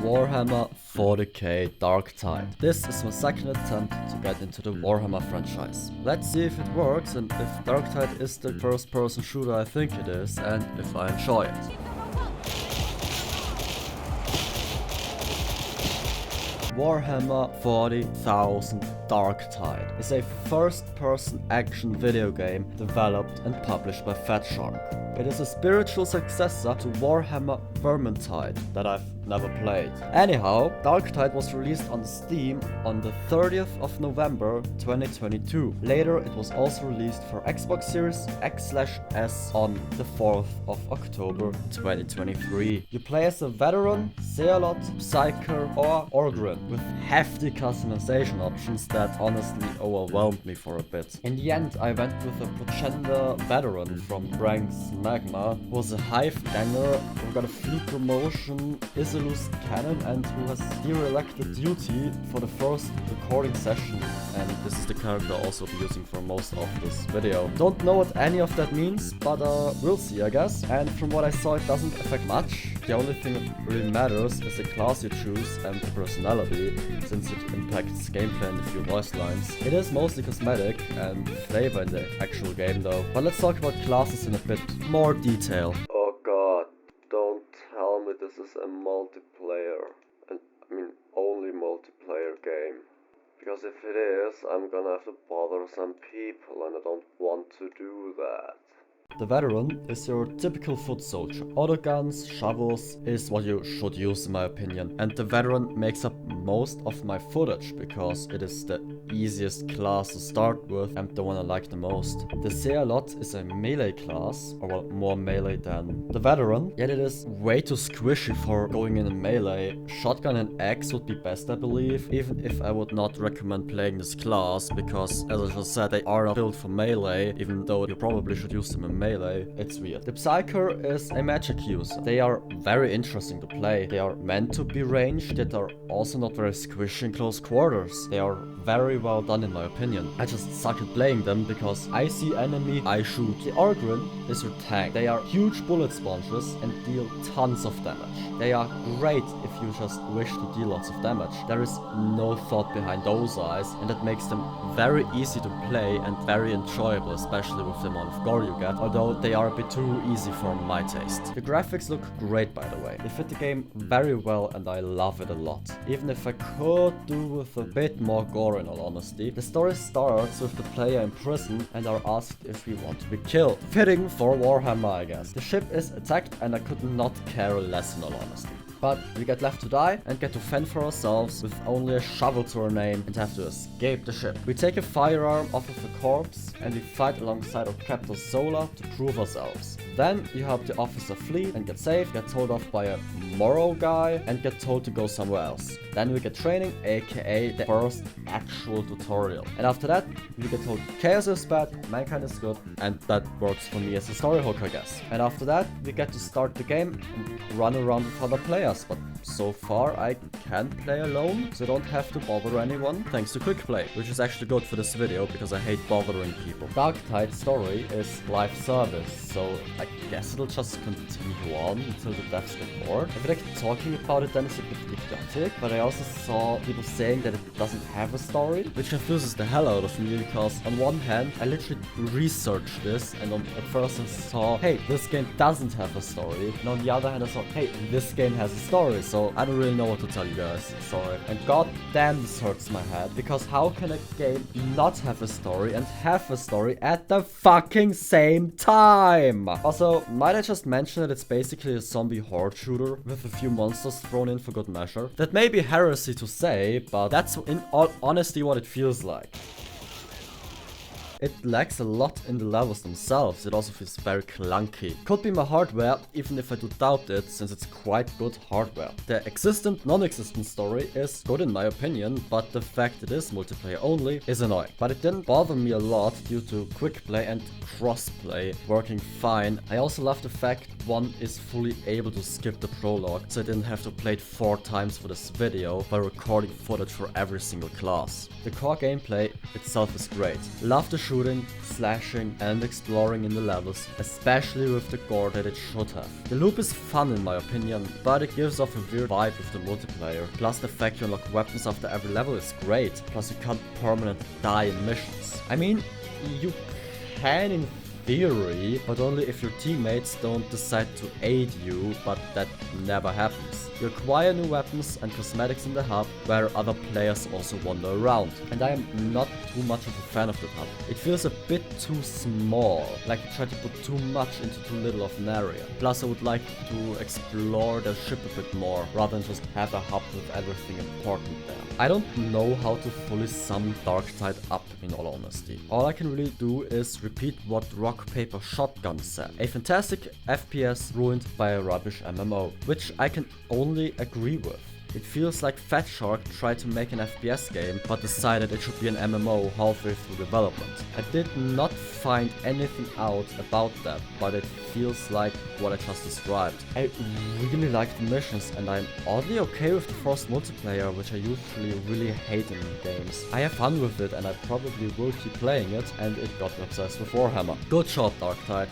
Warhammer 40k Darktide. This is my second attempt to get into the Warhammer franchise. Let's see if it works and if Darktide is the first person shooter I think it is and if I enjoy it. Warhammer 40,000 Darktide is a first-person action video game developed and published by Fatshark. It is a spiritual successor to Warhammer Vermintide that I've never played. Anyhow, Darktide was released on Steam on the 30th of November 2022. Later it was also released for Xbox Series X/S on the 4th of October 2023. You play as a veteran, Zealot, Psyker or Orgrim with hefty customization options that honestly overwhelmed me for a bit. In the end I went with a Progender veteran from ranks Magma, who was a Hive ganger who got a fleet promotion, is a loose cannon and who has derelict duty for the first recording session, and this is the character I'll also be using for most of this video. Don't know what any of that means, but we'll see I guess, and from what I saw it doesn't affect much. The only thing that really matters is the class you choose and the personality, since it impacts gameplay and a few voice lines. It is mostly cosmetic and flavor in the actual game though, but let's talk about classes in a bit more detail. Oh god, don't tell me this is a multiplayer, only multiplayer game. Because if it is, I'm gonna have to bother some people and I don't want to do that. The veteran is your typical foot soldier. Autoguns, shovels is what you should use in my opinion. And the veteran makes up most of my footage because it is the easiest class to start with and the one I like the most. The Zealot is a melee class, or well, more melee than the veteran, yet it is way too squishy for going in a melee. Shotgun and axe would be best I believe, even if I would not recommend playing this class because as I just said they are not built for melee, even though you probably should use them in melee. It's weird. The Psyker is a magic user. They are very interesting to play. They are meant to be ranged, yet are also not very squishy in close quarters. They are very well done in my opinion. I just suck at playing them because I see enemy, I shoot. The Orgrim is your tank. They are huge bullet sponges and deal tons of damage. They are great if you just wish to deal lots of damage. There is no thought behind those eyes, and that makes them very easy to play and very enjoyable, especially with the amount of gore you get, although they are a bit too easy for my taste. The graphics look great by the way. They fit the game very well and I love it a lot. Even if I could do with a bit more gore in all honesty. The story starts with the player in prison and are asked if we want to be killed. Fitting for Warhammer I guess. The ship is attacked and I could not care less in all honesty. But we get left to die and get to fend for ourselves with only a shovel to our name and have to escape the ship. We take a firearm off of a corpse and we fight alongside our captor Solar to prove ourselves. Then you help the officer flee and get saved, get told off by a Morrow guy and get told to go somewhere else. Then we get training, aka the first actual tutorial. And after that we get told chaos is bad, mankind is good, and that works for me as a story hook I guess. And after that we get to start the game and run around with other players. But so far I can play alone, so I don't have to bother anyone thanks to quick play, which is actually good for this video because I hate bothering people. Darktide story is live service, so I guess it'll just continue on until the devs get bored. I feel like talking about it then is a bit idiotic, but I also saw people saying that it doesn't have a story, which confuses the hell out of me because on one hand I literally researched this and at first I saw, hey, this game doesn't have a story, and on the other hand I saw, hey, this game has a story, so I don't really know what to tell you guys, sorry. And god damn this hurts my head, because how can a game not have a story and have a story at the fucking same time? Also, might I just mention that it's basically a zombie horde shooter with a few monsters thrown in for good measure? That may be heresy to say, but that's in all honesty what it feels like. It lacks a lot in the levels themselves, it also feels very clunky. Could be my hardware, even if I do doubt it, since it's quite good hardware. The existent, non-existent story is good in my opinion, but the fact it is multiplayer only is annoying. But it didn't bother me a lot due to quick play and cross-play working fine. I also love the fact one is fully able to skip the prologue, so I didn't have to play it 4 times for this video by recording footage for every single class. The core gameplay itself is great. Love the shooting, slashing and exploring in the levels, especially with the gore that it should have. The loop is fun in my opinion, but it gives off a weird vibe with the multiplayer. Plus the fact you unlock weapons after every level is great, plus you can't permanently die in missions. I mean, you can in theory, but only if your teammates don't decide to aid you, but that never happens. You acquire new weapons and cosmetics in the hub, where other players also wander around. And I am not too much of a fan of the hub. It feels a bit too small, like you try to put too much into too little of an area. Plus I would like to explore the ship a bit more, rather than just have a hub with everything important there. I don't know how to fully sum Darktide up, in all honesty. All I can really do is repeat what Rock Paper Shotgun said. A fantastic FPS ruined by a rubbish MMO, which I can only agree with. It feels like Fat Shark tried to make an FPS game, but decided it should be an MMO halfway through development. I did not find anything out about that, but it feels like what I just described. I really like the missions, and I'm oddly okay with the forced multiplayer, which I usually really hate in games. I have fun with it, and I probably will keep playing it, and it got me obsessed with Warhammer. Good shot, Darktide,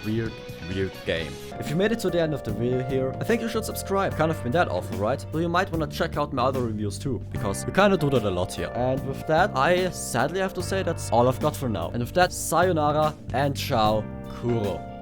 you weird game. If you made it to the end of the video here, I think you should subscribe. Can't have been that awful, right? So you might want to check out my other reviews too, because you kind of do that a lot here. And with that, I sadly have to say that's all I've got for now. And with that, sayonara and ciao, kuro.